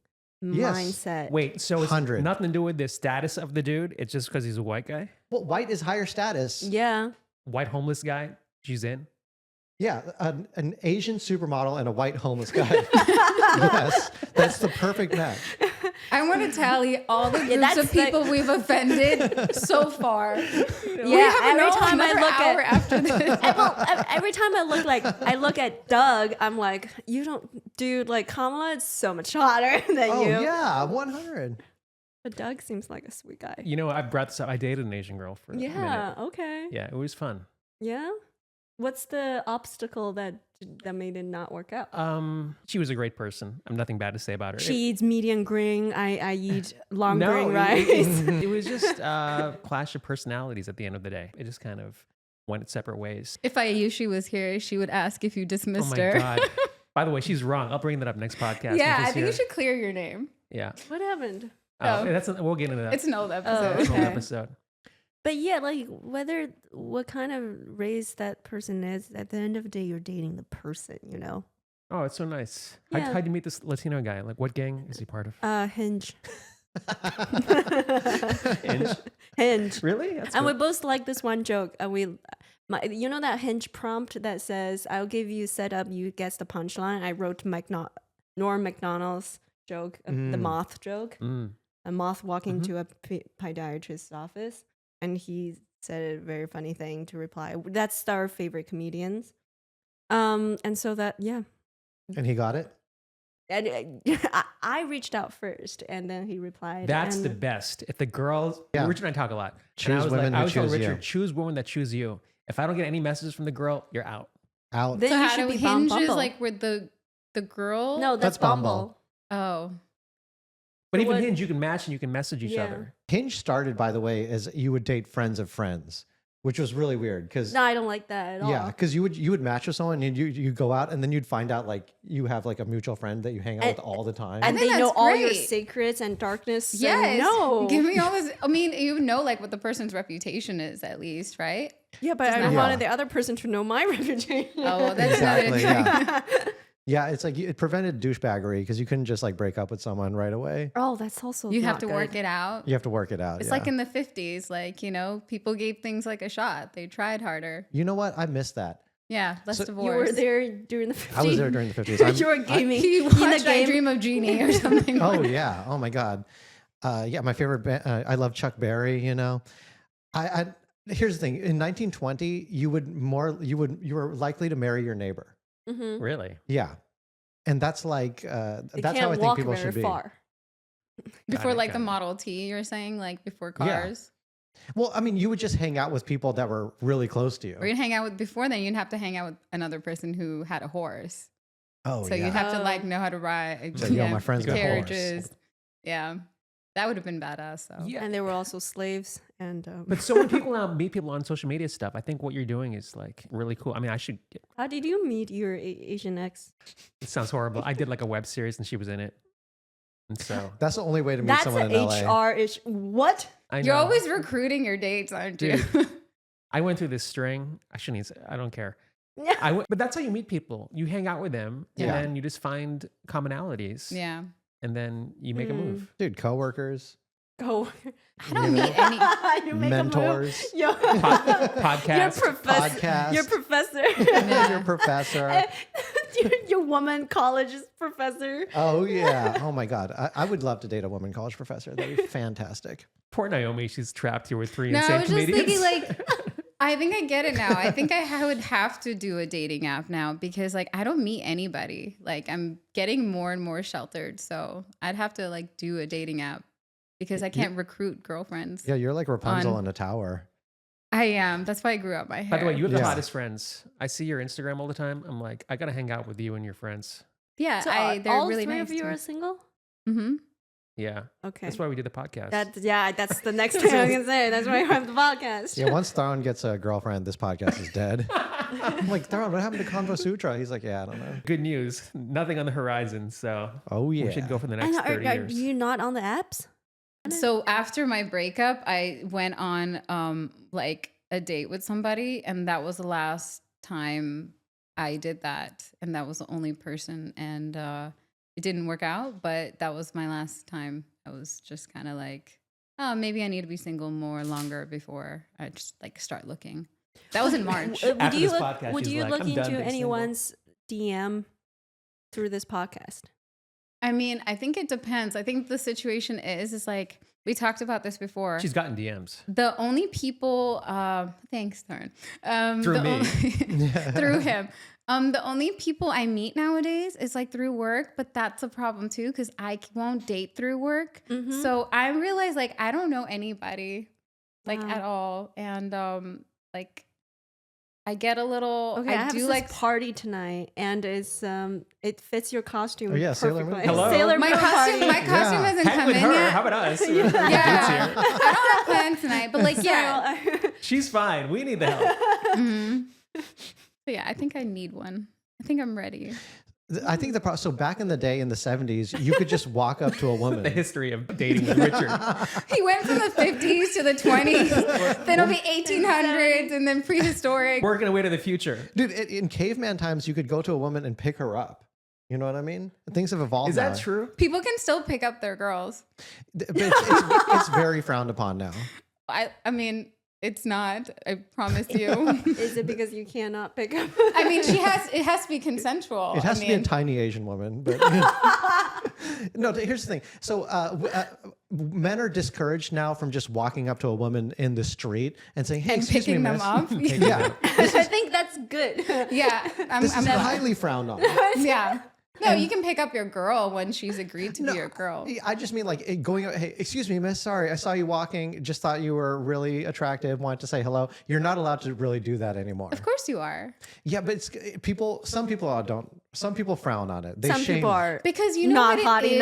Yes. mindset. Wait, so it's 100. nothing to do with the status of the dude? It's just because he's a white guy? well, white is higher status. Yeah. White homeless guy? She's in? Yeah, an Asian supermodel and a white homeless guy. Yes, that's the perfect match. I want to tally all the groups that's of people we've offended so far. Yeah. Every time I look hour after this. Every time I look at Doug, I'm like, you don't, dude. Like Kamala is so much hotter than Oh you. yeah, 100. But Doug seems like a sweet guy. You know, I brought this up. I dated an Asian girl for a minute. Yeah. Okay. Yeah, it was fun. Yeah. What's the obstacle that made it not work out? She was a great person. I have nothing bad to say about her. She eats medium grain. I eat long no, grain it- rice. it was just a clash of personalities at the end of the day. It just kind of went its separate ways. If Ayushi was here, she would ask if you Oh dismissed my her. God. By the way, she's wrong. I'll bring that up next podcast. Yeah, when I she's think you here. should clear your name. Yeah. What happened? Oh. We'll get into that. It's an old Oh, episode. It's an old okay. episode. But yeah, like what kind of race that person is, at the end of the day, you're dating the person, you know? Oh, it's so nice. Yeah. How'd you meet this Latino guy? Like, what gang is he part of? Hinge. Hinge? Hinge. Really? That's And we cool. both like this one joke. You know that Hinge prompt that says, "I'll give you setup, you guess the punchline." I wrote Norm Macdonald's joke, the Mm. moth joke. Mm. A moth walking Mhm. to a podiatrist's office, and he said a very funny thing to reply. That's our favorite comedians. And so that, yeah. And he got it. And I reached out first, and then he replied. That's and the best. If the girls, Yeah. Richard and I talk a lot. Choose and I was women like, who I was telling choose you. Richard, choose women that choose you. If I don't get any messages from the girl, you're out. Out. Then So you how should do be Hinge is Bumble. like where the girl? No, that's That's Bumble. Bumble. Oh. But The even one- Hinge, you can match and you can message each Yeah. other. Hinge started, by the way, as you would date friends of friends, which was really weird because No, I don't like that at all. yeah, because you would match with someone and you go out and then you'd find out like you have like a mutual friend that you hang out And- with all the time. And think they know that's all your great. secrets and darkness. So Yes. no. Give me all this. I mean, you know, like what the person's reputation is at least, right? Yeah, but I Doesn't wanted Yeah. the other person to know my reputation. Oh, well, that's Exactly, another thing. yeah. Yeah, it's like it prevented douchebaggery because you couldn't just like break up with someone right away. Oh, that's also You have not to good. work it out. You have to work it out. It's yeah. like in the 50s, like, you know, people gave things like a shot. They tried harder. You know what? I missed that. Yeah, less So- divorce. You were there during the 50s. I was there during the 50s. You were gaming. You in the watched I game. Dream of Jeannie or something. Oh yeah. Oh my God. Yeah, my favorite. I love Chuck Berry. You know, I here's the thing. In 1920, you were likely to marry your neighbor. Mhm. Really? Yeah, and that's like They that's can't how I think walk people very should be. far. Before Got it, like got the it. Model T, you're saying, like before Yeah. cars. Well, I mean, you would just hang out with people that were really close to you. Or you'd hang out with before then, you'd have to hang out with another person who had a horse. Oh So yeah. you'd have to Oh. like know how to ride So, yo, my friend's got a horse. carriages. Yeah. That would have been badass though. Yeah. And they were also slaves. And But so when people now meet people on social media stuff, I think what you're doing is like really cool. I mean, how did you meet your Asian ex? it sounds horrible. I did like a web series and she was in it. And so That's the only way to meet That's someone an in LA. HR-ish. What? I know. You're always recruiting your dates, aren't you? I went through this string. I shouldn't even say, I don't care. Yeah. But that's how you meet people. You hang out with them and Yeah. then you just find commonalities. Yeah. And then you make a move. Dude, coworkers, Go. I don't meet any. You make a move. mentors, Yo. Podcast. Your professor. Podcast. Your professor. Yeah. your professor. your woman college's professor. Oh yeah. Oh my God. I would love to date a woman college professor. That'd be fantastic. Poor Naomi, she's trapped here with three No, insane I was just comedians. thinking like I think I get it now. I think I would have to do a dating app now because like I don't meet anybody. Like I'm getting more and more sheltered. So I'd have to like do a dating app because I can't recruit girlfriends. Yeah, you're like Rapunzel On- in a tower. I am. That's why I grew out my hair. By the way, you have the Yeah. hottest friends. I see your Instagram all the time. I'm like, I gotta hang out with you and your friends. yeah, So they're all really three nice. of you are single? Mm-hmm. Yeah. Okay. That's why we do the podcast. That's the next thing I can say. That's why I have the podcast. Yeah, once Tarun gets a girlfriend, this podcast is dead. I'm like, Tarun, what happened to Convo Sutra? He's like, yeah, I don't know. Good news. Nothing on the horizon. So Oh, yeah. we should go for the And next 30 are years. you not on the apps? So after my breakup, I went on like a date with somebody, and that was the last time I did that, and that was the only person, and it didn't work out, but that was my last time. I was just kind of like, oh, maybe I need to be single more longer before I just like start looking. That was in March. Would After you this look, podcast, would she's you like, look "I'm done into being single." anyone's DM through this podcast? I mean, I think it depends. I think the situation is like, we talked about this before. She's gotten DMs. The only people, thanks, Tarun. Through the me. Through him. The only people I meet nowadays is like through work, but that's a problem too because I won't date through work. Mhm. So I realize like I don't know anybody like Wow. at all, and like I get a little. Okay, I have do this like party tonight, and it's it fits your costume. Oh, yeah, Sailor Moon. perfectly. Hello. Sailor my Moon costume. party. My costume Yeah. hasn't Hang come with in her. yet. How about us? Yeah. We're Yeah, dudes here. I don't have plans tonight, but like yeah. She's fine. We need the help. Mhm. But yeah, I think I need one. I think I'm ready. I think so back in the day in the 70s, you could just walk up to a The woman. history of dating with Richard. He went from the 50s to the 20s, then it'll be 1800s, and then prehistoric. Working away to the future. Dude, in caveman times, you could go to a woman and pick her up. You know what I mean? Things have evolved Is now. that true? People can still pick up their girls. But it's very frowned upon now. I mean, it's not. I promise you. Is it because you cannot pick up? I mean, it has to be consensual. It has I to be a mean, tiny Asian woman, but no. Here's the thing. So men are discouraged now from just walking up to a woman in the street and saying, "Hey, and excuse me, picking them miss." up. Yeah, I think that's good. Yeah, I'm this is glad. highly frowned on. Yeah. No, you can pick up your girl when she's agreed to be your girl. I just mean like going. Hey, excuse me, miss. Sorry, I saw you walking. Just thought you were really attractive. Wanted to say hello. You're not allowed to really do that anymore. Of course you are. Yeah, but people. Some people don't. Some people frown on it. They Some shame people are Because you know not what hot it is?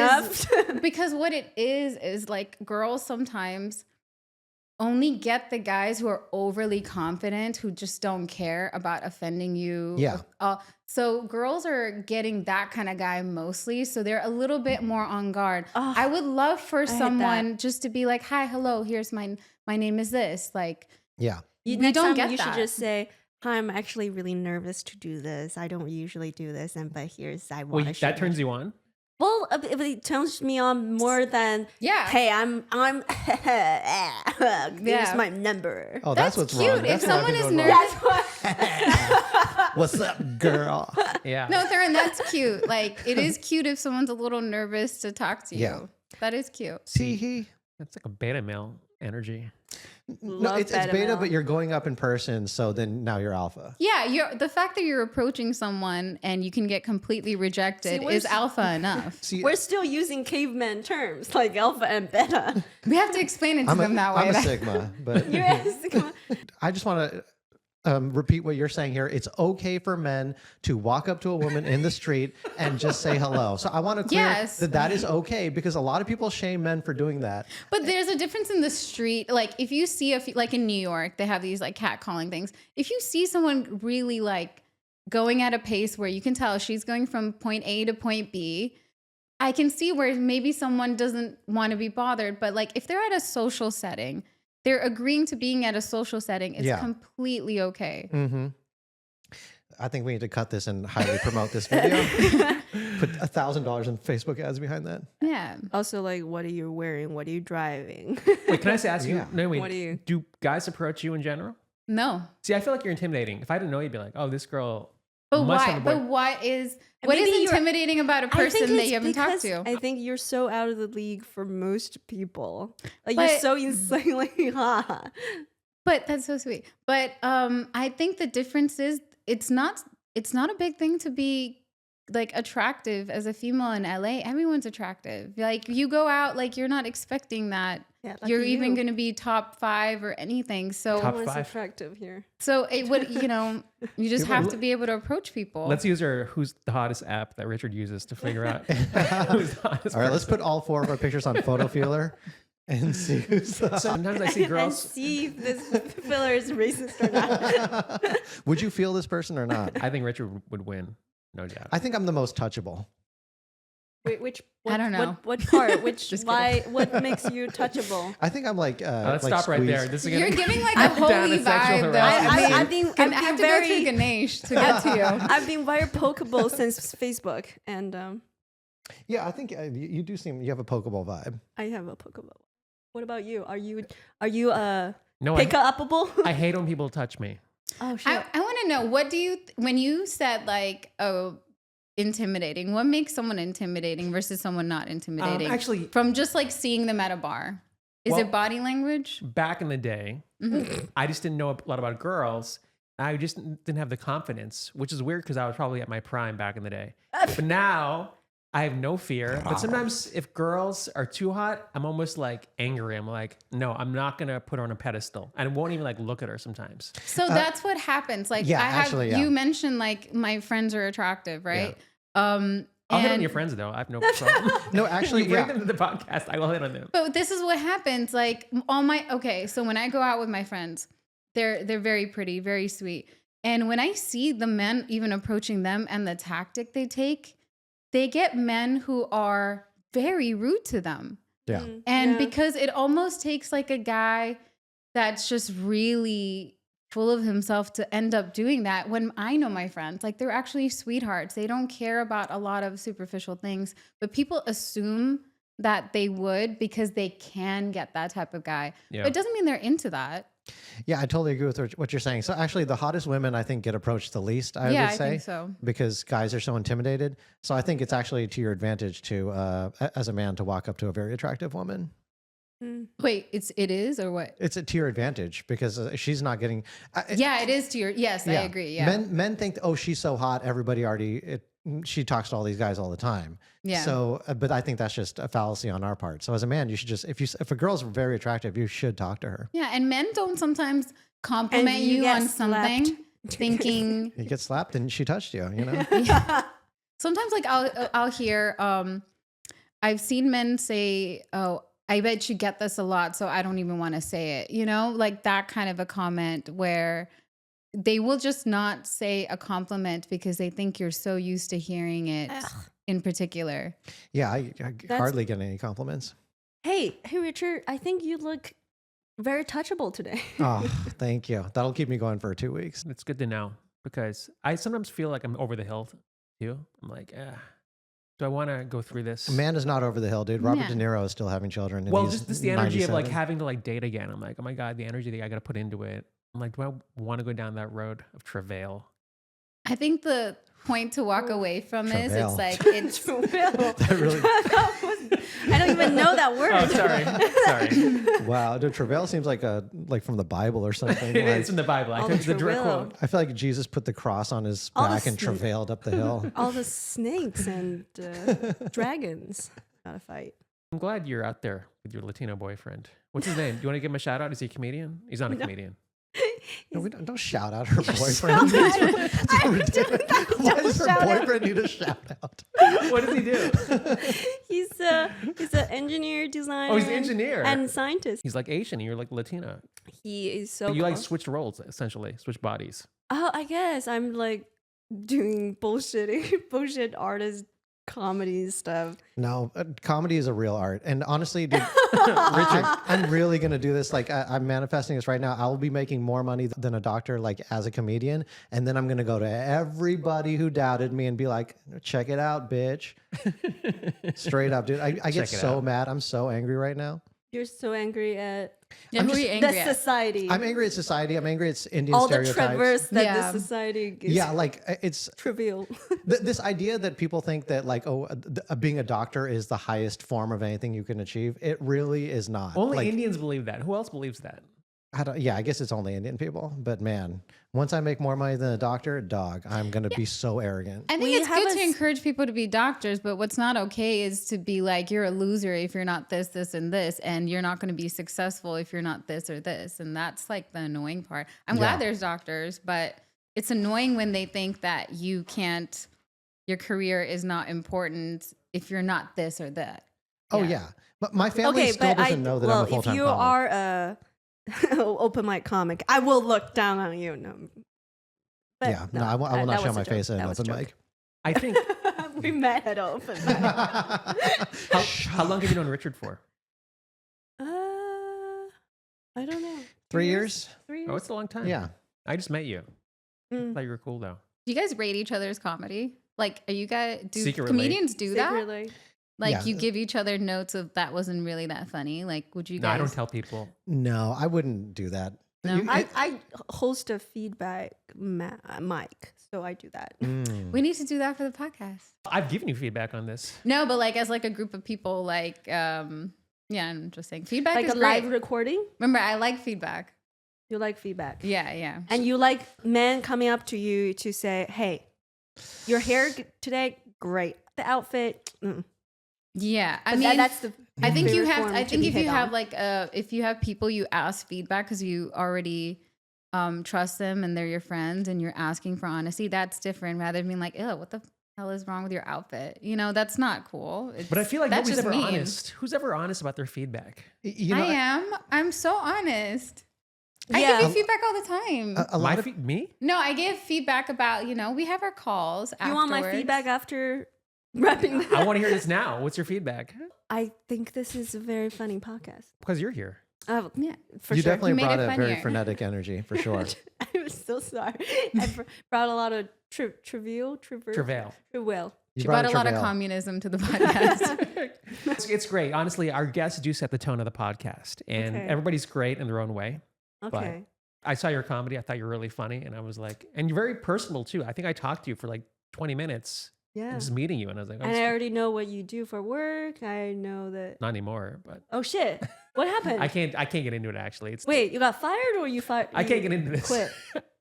enough. Because what it is like girls sometimes only get the guys who are overly confident, who just don't care about offending you. Yeah. So girls are getting that kind of guy mostly. So they're a little bit more on guard. Ugh, I would love for hate someone just to be like, hi, hello, here's my name is this. Like, Yeah. we Next don't time get you that. should just say, "Hi, I'm actually really nervous to do this. I don't usually do this, but here's I want to." Wait, that turns you on? Well, it turns me on more than Yeah. Hey, I'm here's Yeah. my number. Oh, That's what's cute. wrong. If That's why someone people is are wrong. nervous. That's why. What's up, girl? Yeah. No, Theron, that's cute. Like, it is cute if someone's a little nervous to talk to you. Yeah. That is cute. See, he. That's like a beta male energy. No, Love it's beta beta, male. but you're going up in person, so then now you're alpha. Yeah, the fact that you're approaching someone and you can get completely rejected is alpha enough. See, We're still using caveman terms like alpha and beta. We have to explain it to them that way. I'm a Sigma, but You're asking- I just want to repeat what you're saying here. It's okay for men to walk up to a woman in the street and just say hello. So I want to clear Yes. that is okay because a lot of people shame men for doing that. But there's a difference in the street. Like if you see like in New York, they have these like catcalling things. If you see someone really like going at a pace where you can tell she's going from point A to point B, I can see where maybe someone doesn't want to be bothered. But like if they're at a social setting, they're agreeing to being at a social setting. It's Yeah. completely okay. Mm-hmm. I think we need to cut this and highly promote this video. Put $1,000 in Facebook ads behind that. Yeah. Also, like, what are you wearing? What are you driving? Wait, can I ask you? Yeah. No, wait. What do you- Do guys approach you in general? No. See, I feel like you're intimidating. If I didn't know, you'd be like, "Oh, this girl." But must why? have a boy- But what is Maybe you're- intimidating about a I think person that it's you haven't talked because to? I think you're so out of the league for most people. Like you're But- so insanely hot. But that's so sweet. But I think the difference is it's not a big thing to be like attractive as a female in LA. Everyone's attractive. Like you go out, like you're not expecting that Yeah, you're lucky even you. going to be top 5 or anything. So Top Everyone's 5. attractive here. so it would, you know, you just have to be able to approach people. Let's use our who's the hottest app that Richard uses to figure out who's the hottest. All right, let's person. put all 4 of our pictures on Photo Feeler and see who's the Sometimes I see And girls. see if this filler is racist or not. Would you feel this person or not? I think Richard would win, no doubt. I think I'm the most touchable. Which I don't know. What part? Which Just why? What makes you touchable? I think I'm like Let's like stop right there. squeezed. This is You're gonna giving like a down to holy sexual vibe, though. harassment. I mean, I've been I have to go through Ganesh to get to you. I've been very pokeable since Facebook, and Yeah, I think you do seem you have a Pokeball vibe. I have a pokeball. What about you? Are you no, pick upable? I hate when people touch me. Oh shit! I want to know, what do you, when you said like, oh, intimidating, what makes someone intimidating versus someone not intimidating? Actually, From just like seeing them at a bar. Is Well- it body language? back in the day, I just didn't know a lot about girls. I just didn't have the confidence, which is weird because I was probably at my prime back in the day. But now I have no fear. But sometimes if girls are too hot, I'm almost like angry. I'm like, no, I'm not gonna put her on a pedestal. And I won't even like look at her sometimes. So that's what happens. Like yeah, I have, actually, yeah. you mentioned like my friends are attractive, right? I'll hit on And- your friends though. I have no problem. No, actually, you bring yeah. them to the podcast, I will hit on them. But this is what happens. Like okay, so when I go out with my friends, they're very pretty, very sweet. And when I see the men even approaching them and the tactic they take, they get men who are very rude to them. Yeah. And because it almost takes like a guy that's just really full of himself to end up doing that. When I know my friends, like they're actually sweethearts. They don't care about a lot of superficial things, but people assume that they would because they can get that type of guy. Yeah. But it doesn't mean they're into that. Yeah, I totally agree with what you're saying. So actually, the hottest women I think get approached the least. I Yeah, would I say, think so. because guys are so intimidated. So I think it's actually to your advantage to, as a man, to walk up to a very attractive woman. Wait, it is or what? It's to your advantage because she's not getting. Yeah, it is to your, yes, I agree. Yeah. Men think, oh, she's so hot. Everybody already. She talks to all these guys all the time. Yeah. So, but I think that's just a fallacy on our part. So as a man, you should just if a girl's very attractive, you should talk to her. Yeah, and men don't sometimes compliment And you you get on something slapped. thinking You get slapped and she touched you. You know. sometimes like I'll hear I've seen men say, "Oh, I bet you get this a lot, so I don't even want to say it." You know, like that kind of a comment where they will just not say a compliment because they think you're so used to hearing it in particular. Yeah, I hardly get any compliments. Hey, Richard, I think you look very touchable today. Oh, thank you. That'll keep me going for 2 weeks. It's good to know because I sometimes feel like I'm over the hill too. I'm like, do I want to go through this? A man is not over the hill, dude. Robert Yeah. De Niro is still having children. and Well, he's just the energy of like 97. having to like date again. I'm like, oh my God, the energy that I got to put into it. I'm like, do I want to go down that road of travail? I think the point to walk away from is Travail. it's like it's That really, I don't even know that word. Oh, sorry. wow, dude, travail seems like from the Bible or something. It Like, is in the Bible. I All took the the direct travail. quote. I feel like Jesus put the cross on his All the back and sn- travailed up the hill. All the snakes and dragons gotta fight. I'm glad you're out there with your Latino boyfriend. What's his name? Do you want to give him a shout out? Is he a comedian? He's not a comedian. No, we don't shout out her boyfriend. I Why does her shout out. boyfriend need a shout out? What does he do? He's an engineer, designer. Oh, he's an engineer. and scientist. He's like Asian and you're like Latina. He is so. But you like cool. switched roles, essentially, switched bodies. Oh, I guess I'm like doing bullshit artist comedy stuff. No, comedy is a real art. And honestly, dude, I'm really going to do this. Like, I'm manifesting this right now. I will be making more money than a doctor, like, as a comedian. And then I'm going to go to everybody who doubted me and be like, check it out, bitch. Straight up, dude. I get Check it so out. mad. I'm so angry right now. You're so angry at yeah, who are you angry the at? society. I'm angry at society. I'm angry at Indian all the stereotypes. traverse that Yeah. the society is Yeah, like, it's trivial. this idea that people think that, like, being a doctor is the highest form of anything you can achieve. It really is not. Only Like, Indians believe that. Who else believes that? I guess it's only Indian people, but man, once I make more money than a doctor, dog, I'm going to be so arrogant. I think We it's have good a to s- encourage people to be doctors, but what's not okay is to be like, you're a loser if you're not this, this, and this, and you're not going to be successful if you're not this or this. And that's like the annoying part. I'm glad there's doctors, but it's annoying when they think that your career is not important if you're not this or that. Oh yeah. But my family Okay, still but doesn't know that I'm a if full-time you comic. are a open mic comic, I will look down on you. No, but Yeah, no, I will that not show was a my joke. face at an That was a open joke. mic. I think. We met at open mic. How long have you known Richard for? I don't know. 3 years? 3 years. Oh, it's a long time. Yeah. I just met you. Mm. I thought you were cool though. Do you guys rate each other's comedy? Like, are you guys, do Secretly. comedians do that? Secretly. Like, Yeah. you give each other notes of that wasn't really that funny. Like, would you No, guys? I don't tell people. No, I wouldn't do that. No? I host a feedback mic, so I do that. We need to do that for the podcast. I've given you feedback on this. No, but like as like a group of people, like yeah, I'm just saying feedback Like is a live great. recording. Remember, I like feedback. You like feedback. Yeah, yeah. And you like men coming up to you to say, "Hey, your hair today, great. The outfit." Yeah, I But mean, that's the. I think you favorite have. form I to think be if you hit have on. like if you have people you ask feedback because you already trust them and they're your friends and you're asking for honesty, that's different rather than being like, "Ew, what the hell is wrong with your outfit?" You know, that's not cool. But I feel like that's nobody's just ever mean. honest. Who's ever honest about their feedback? You know, I am. I'm so honest. I Yeah. give you feedback all the time. a lot of Me? No, I give feedback about, we have our calls. You want my afterwards. feedback after wrapping? I want to hear this now. What's your feedback? I think this is a very funny podcast. Because you're here. Yeah. For you sure. definitely You made brought it a very funnier. frenetic energy for sure. I'm so sorry. I brought a lot of travail. You She brought a lot of travail. communism to the podcast. It's great. Honestly, our guests do set the tone of the podcast, and Okay. everybody's great in their own way. Okay. I saw your comedy. I thought you were really funny, and I was like, and you're very personal too. I think I talked to you for like 20 minutes, Yeah. just meeting you, and I was like, oh, And it's I already know what you do for work. I know that. not anymore. But Oh shit! What happened? I can't get into it. Actually, it's Wait, you got fired or you fired? I can't get into this. Quit.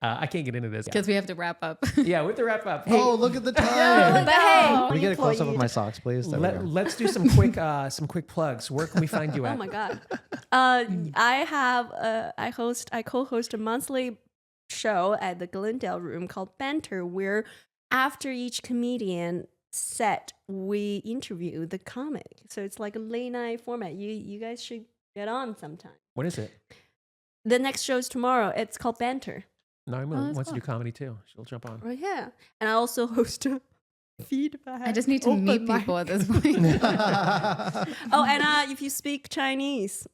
I can't get into this. Because we have to wrap up. Yeah, we have to wrap up. Hey, Oh, look at the time. But hey, Can we get a close up of employee- my socks, please? There we go. let's do some quick plugs. Where can we find you at? Oh my god. I co-host a monthly show at the Glendale Room called Banter, where after each comedian set, we interview the comic. So it's like a late night format. You guys should get on sometime. What is it? The next show is tomorrow. It's called Banter. Naomi that's wants to do cool. comedy too. She'll jump on. Oh yeah, and I also host a feedback. I just need to open meet mic. people at this point. Oh, and if you speak Chinese,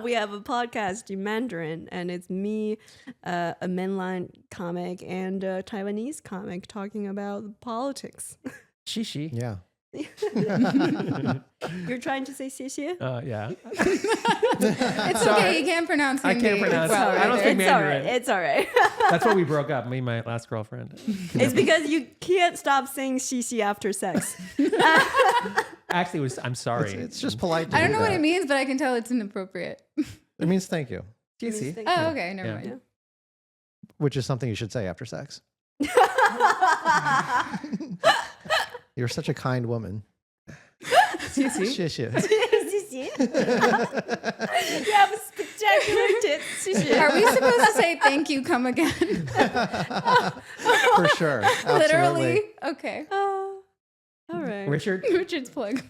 we have a podcast in Mandarin, and it's me, a mainline comic, and a Taiwanese comic talking about politics. Shishi. Yeah. You're trying to say 谢谢? Yeah. It's Sorry. okay. You can't pronounce I can't Hindi. pronounce It's it. all I don't right. speak It's all right. Mandarin. It's all right. That's why we broke up. Me and my last girlfriend. It's because you can't stop saying 谢谢 after sex. Actually, I'm sorry. It's just polite to I don't do know what that. it means, but I can tell it's inappropriate. It means thank you, Shishi. Thank Oh, you. okay. Never Yeah. mind. which is something you should say after sex. You're such a kind woman. Shishi. Shishi. 谢谢. You have spectacular tits. 谢谢. Are we supposed to say thank you, come again? For sure. Absolutely. Literally? Okay. Oh, all right. Richard. Richard's plug.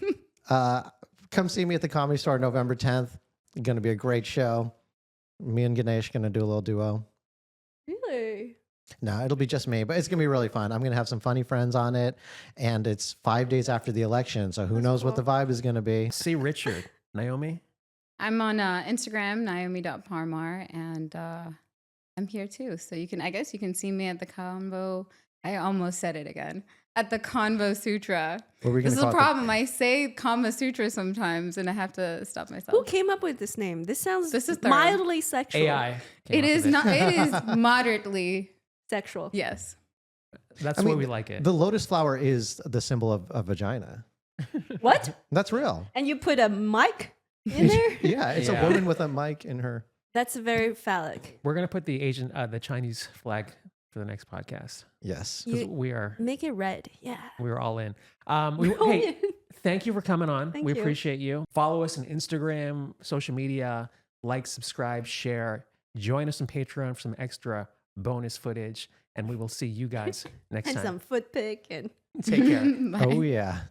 Come see me at the Comedy Store November 10th. Going to be a great show. Me and Ganesh going to do a little duo. Really? No, it'll be just me, but it's going to be really fun. I'm going to have some funny friends on it. And it's 5 days after the election. So who knows what the vibe is going to be. See Richard. Naomi. I'm on Instagram, naomi.parmar, and I'm here too. So I guess you can see me at the Convo. I almost said it again. At the Convo Sutra. What were we This going is to a call it? problem. I say Convo Sutra sometimes, and I have to stop Who myself. came up with this name? This sounds This is Tarun. mildly sexual. AI. came It up is with not. It is moderately Sexual. yes. That's I why mean, we like it. The lotus flower is the symbol of vagina. What? That's real. And you put a mic in there? Yeah, it's Yeah. a woman with a mic in her. That's very phallic. We're gonna put the Chinese flag for the next podcast Yes. because You make it red. Yeah. we are all in. Oh, Hey, yeah. thank you for coming on. Thank We you. appreciate you. Follow us on Instagram, social media, like, subscribe, share. Join us on Patreon for some extra bonus footage, and we will see you guys next And time. some foot pick and Take care. Bye. Oh yeah.